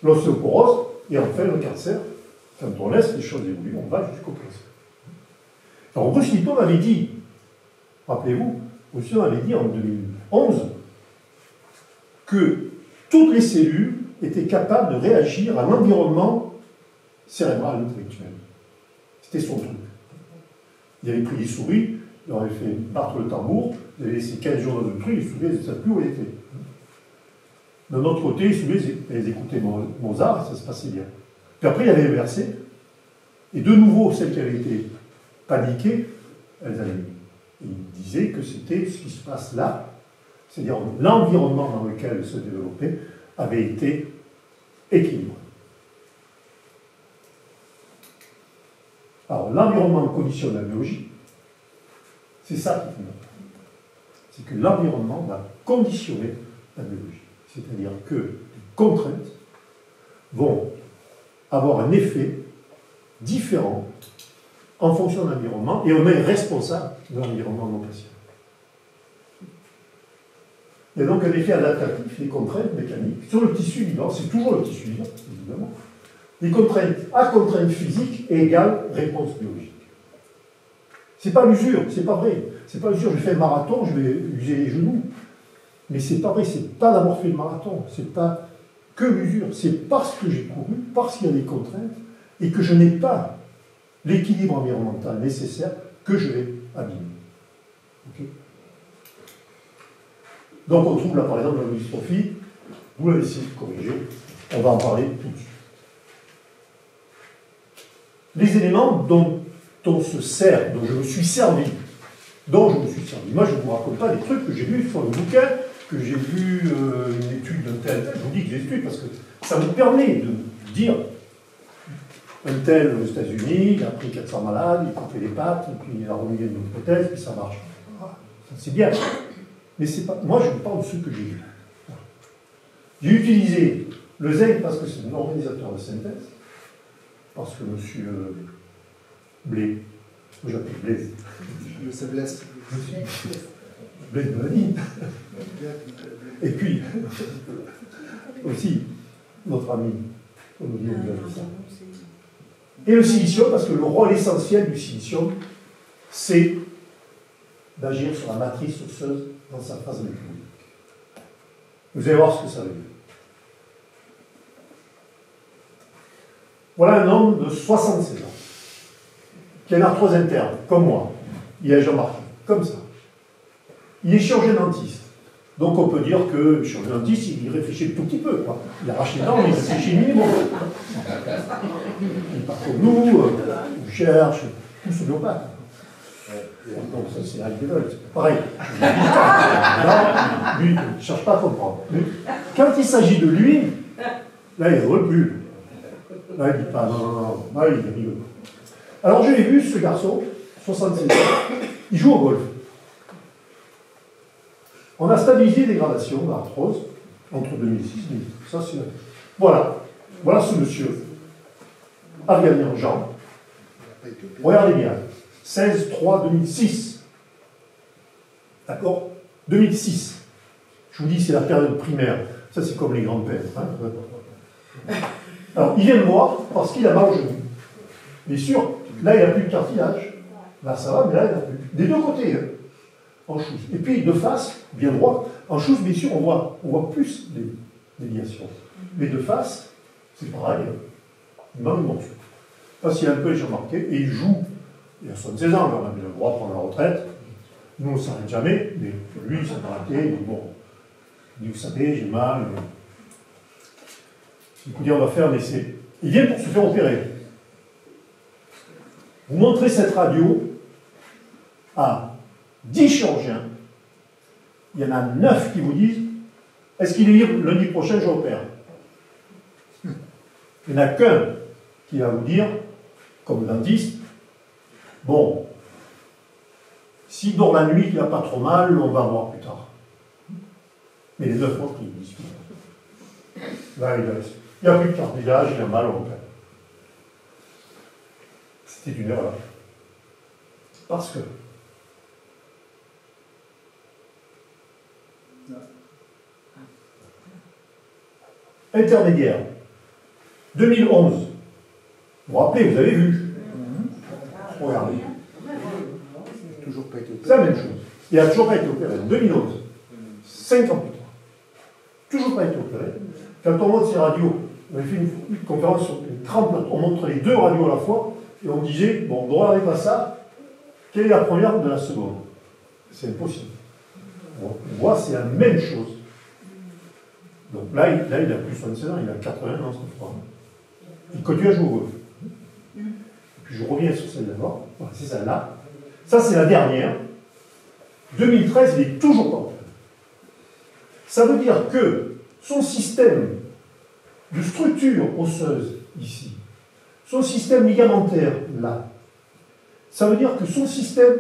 L'ostéoporose et enfin le cancer, quand on laisse les choses évoluer, on va jusqu'au cancer. Alors Rusito avait dit, rappelez-vous, Rusito avait dit en 2011 que toutes les cellules étaient capables de réagir à l'environnement cérébral intellectuel. C'était son truc. Il avait pris des souris, il leur avait fait battre le tambour, il avait laissé 15 jours dans le truc, les souris, elles ne savaient plus où elles étaient. D'un autre côté, les souris, elles écoutaient Mozart et ça se passait bien. Puis après, il avait inversé, et de nouveau, celles qui avaient été paniquées, elles allaient mieux. Il disait que c'était ce qui se passe là, c'est-à-dire l'environnement dans lequel elles se développaient avait été équilibré. Alors, l'environnement conditionne la biologie. C'est ça qui est important. C'est que l'environnement va conditionner la biologie. C'est-à-dire que les contraintes vont avoir un effet différent en fonction de l'environnement et on est responsable de l'environnement non patient. Il y a donc un effet adaptatif des contraintes mécaniques sur le tissu vivant, c'est toujours le tissu vivant, évidemment. Les contraintes à contraintes physiques égale réponse biologique. C'est pas l'usure, c'est pas vrai. C'est pas l'usure, je fais un marathon, je vais user les genoux. Mais c'est pas vrai, c'est pas d'avoir fait le marathon, c'est pas que l'usure, c'est parce que j'ai couru, parce qu'il y a des contraintes, et que je n'ai pas l'équilibre environnemental nécessaire que je vais abîmer. Okay. Donc on trouve là par exemple la dystrophie, vous l'avez essayé de corriger, on va en parler tout de suite. Les éléments dont on se sert, dont je me suis servi, moi je ne vous raconte pas des trucs que j'ai lus sur le bouquin, que j'ai vu une étude d'un tel, je vous dis que j'ai étudié parce que ça me permet de dire un tel aux États-Unis, il a pris 400 malades, il a coupé les pattes, et puis il a remis une prothèse, puis ça marche. C'est bien. Mais c'est pas. Moi, je vous parle de ce que j'ai vu. J'ai utilisé le zinc parce que c'est un organisateur de synthèse, parce que M. Blé, moi j'appelle Blaise. C'est Blaise. Blaise de la ligne. Et puis, aussi, notre ami Olivier Blaise. Et le silicium, parce que le rôle essentiel du silicium, c'est d'agir sur la matrice osseuse dans sa phase mécanique. Vous allez voir ce que ça veut dire. Voilà un homme de 66 ans, qui a une arthrose interne, comme moi. Il a Jean-Marc, comme ça. Il est chirurgien dentiste. Donc on peut dire que le chirurgien dentiste, il réfléchit un tout petit peu, quoi. Il arrache les dents, mais il réfléchit minimum. Il n'est pas comme nous, il cherche, tout sous-biopathe. Donc ça c'est Heidegger, c'est pareil. Là, lui, il ne cherche pas à comprendre. Mais quand il s'agit de lui, là il ne rigole plus. Là il ne dit pas non, là il rigole. Alors je l'ai vu, ce garçon, 66 ans, il joue au golf. On a stabilisé les gradations d'arthrose entre 2006 et 2010. Ça c'est... Voilà ce monsieur a gagné en jambes. Regardez bien. 16-3-2006. D'accord? 2006. Je vous dis, c'est la période primaire. Ça, c'est comme les grands-pères. Hein. Alors, il vient me voir parce qu'il a mal au genou. Bien sûr, là, il n'a plus de cartilage. Là, ça va, mais là, il n'a plus. Des deux côtés, hein, en chose. Et puis, de face, bien droit. En chose, bien sûr, on voit plus des déviations. Mais de face, c'est pareil. Il manque de morceau. Parce qu'il a un peu les jambes marquées, et il joue. Il a 76 ans, on a bien le droit de prendre la retraite. Nous, on ne s'arrête jamais, mais lui, il s'est arrêté, il dit, bon, il dit, vous savez, j'ai mal. Écoutez, on va faire un essai. Il vient pour se faire opérer. Vous montrez cette radio à 10 chirurgiens, il y en a 9 qui vous disent, est-ce qu'il est libre lundi prochain, j'opère? Il n'y en a qu'un qui va vous dire, comme dentiste, bon, s'il dort la nuit, qu'il n'a pas trop mal, on va voir plus tard. Mais les 9 autres, ils disent là, il n'y a plus de cartilage, il a mal, on opère. C'était une erreur. Parce que intermédiaire, 2011. Vous vous rappelez, vous avez vu. Regardez. Toujours pas été C'est la même chose. Il n'a toujours pas été opéré. 2011. 5 ans plus tard. Toujours pas été opéré. Quand on monte ces radios, on avait fait une conférence sur une 30 plateaux. On montre les deux radios à la fois et on disait, bon, ne regardez pas ça. Quelle est la première de la seconde? C'est impossible. On voit, c'est la même chose. Donc là, il a plus de 76 ans, il a 80 ans cette fois. Il continue à jouer au golf. Et puis je reviens sur celle d'abord. Voilà, c'est celle-là. Ça, c'est la dernière. 2013, il n'est toujours pas opéré. Ça veut dire que son système de structure osseuse, ici, son système ligamentaire, là, ça veut dire que son système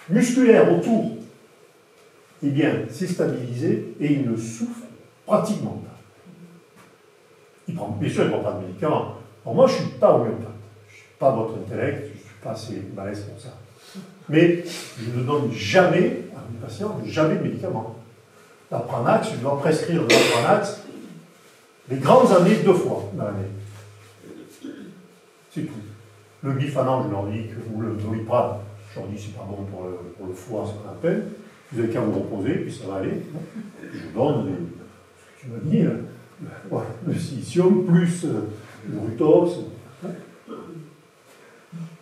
musculaire autour, eh bien, c'est stabilisé et il ne souffre pratiquement pas. Bien sûr, il ne prend pas de médicaments. Alors moi, je ne suis pas homéopathe. Je ne suis pas votre intellect, je ne suis pas assez balèze pour ça. Mais je ne donne jamais à mes patients, jamais de médicaments. La Pranax, je dois prescrire de la Pranax les grandes années 2 fois dans l'année. C'est tout. Le bifanan, je leur dis que vous le doliprane, je leur dis c'est pas bon pour le foie, c'est qu'on appelle. Vous avez qu'à vous reposer, puis ça va aller. Je vous donne ce que tu m'as dit, le silicium plus le rutox.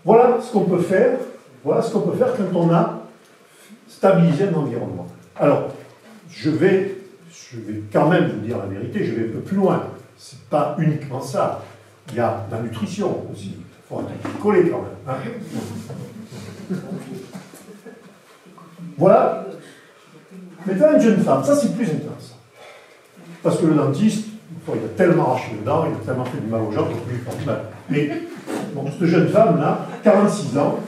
Voilà ce qu'on peut faire. Voilà ce qu'on peut faire quand on a stabilisé un environnement. Alors, je vais quand même vous dire la vérité, je vais un peu plus loin. Ce n'est pas uniquement ça. Il y a la nutrition aussi. Il faut un petit coller quand même. Hein. Voilà. Maintenant, une jeune femme, ça c'est plus intéressant. Parce que le dentiste, il a tellement arraché le dent, il a tellement fait du mal aux gens qu'il ne peut plus faire du mal. Mais, bon, cette jeune femme-là, 46 ans,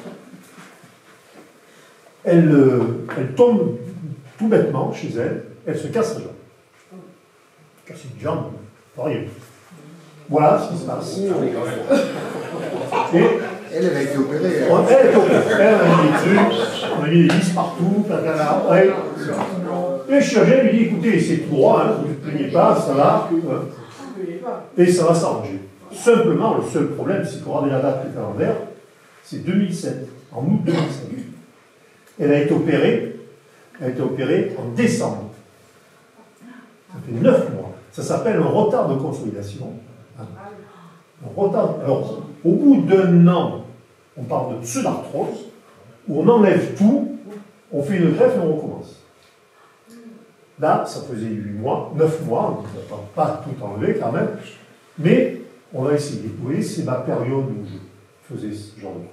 elle tombe tout bêtement chez elle, elle se casse la jambe. Casser une jambe, pas rien. Voilà ce qui se passe. Et elle avait été opérée. Elle a été opérée. Elle a mis des trucs, on a mis des vis partout, et le chirurgien lui dit, écoutez, c'est tout droit, hein, vous ne vous plaignez pas, ça va. Et ça va s'arranger. Simplement, le seul problème, c'est qu'on regardez la date du calendaire, c'est 2007, en août 2007. Elle a été opérée en décembre. Ça fait 9 mois. Ça s'appelle un retard de consolidation. Un retard. Alors, au bout d'1 an, on parle de pseudarthrose, où on enlève tout, on fait une greffe et on recommence. Là, ça faisait 8 mois, 9 mois, on ne va pas tout enlever quand même, mais on va essayer. Vous voyez, c'est ma période où je faisais ce genre de truc.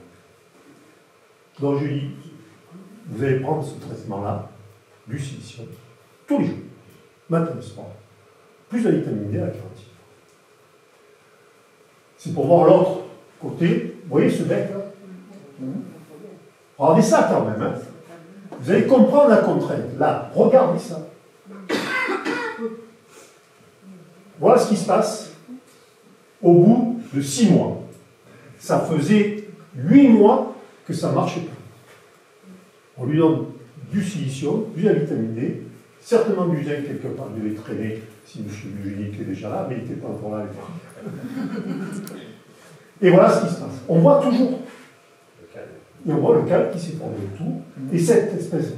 Donc je dis, vous allez prendre ce traitement-là, du silicium, tous les jours, matin et soir, plus la vitamine D à la kératine. C'est pour voir l'autre côté. Vous voyez ce bec-là? Regardez ça quand même. Hein. Vous allez comprendre la contrainte. Là, regardez ça. Voilà ce qui se passe au bout de 6 mois. Ça faisait 8 mois que ça ne marchait pas. On lui donne du silicium, de la vitamine D, certainement du zinc quelque part, il devait traîner, si M. Bugini était déjà là, mais il n'était pas encore là à l'époque. Et voilà ce qui se passe. On voit toujours, et on voit le calme qui s'est formé autour, et cette espèce de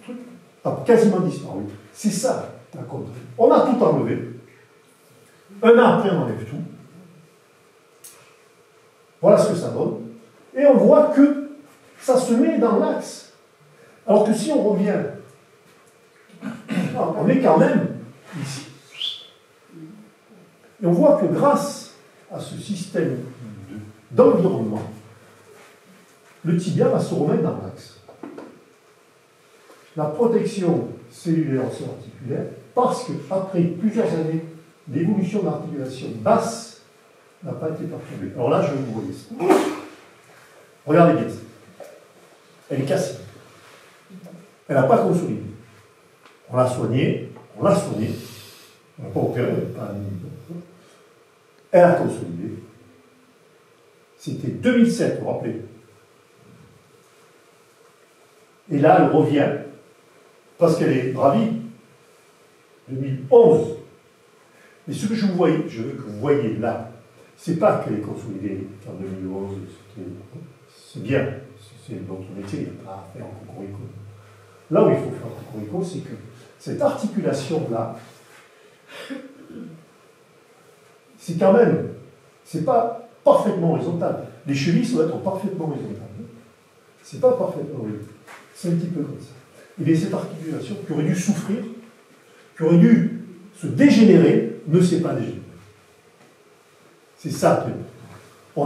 truc a quasiment disparu. C'est ça la contrée. On a tout enlevé. Un an après, on enlève tout. Voilà ce que ça donne. Et on voit que ça se met dans l'axe. Alors que si on revient, on est quand même ici. Et on voit que grâce à ce système d'environnement, le tibia va se remettre dans l'axe. La protection cellulaire articulaire, parce qu'après plusieurs années d'évolution d'articulation basse, n'a pas été perturbée. Alors là, je vais vous voyez ça. Regardez bien ça. Elle est cassée. Elle n'a pas consolidé. On l'a soignée, on n'a pas opéré, elle a consolidé. C'était 2007, vous vous rappelez. Et là, elle revient, parce qu'elle est ravie, 2011. Mais ce que je veux que vous voyez là, c'est pas qu'elle est consolidée en 2011, c'est bien, c'est notre métier, il n'y a pas à faire en cocorico. Là où il faut faire en cocorico, c'est que cette articulation-là, c'est quand même, c'est pas parfaitement horizontal. Les chevilles doivent être parfaitement horizontales. C'est pas parfaitement horizontal. C'est un petit peu comme ça. Et bien cette articulation qui aurait dû souffrir, qui aurait dû se dégénérer, ne s'est pas dégénérée. C'est ça que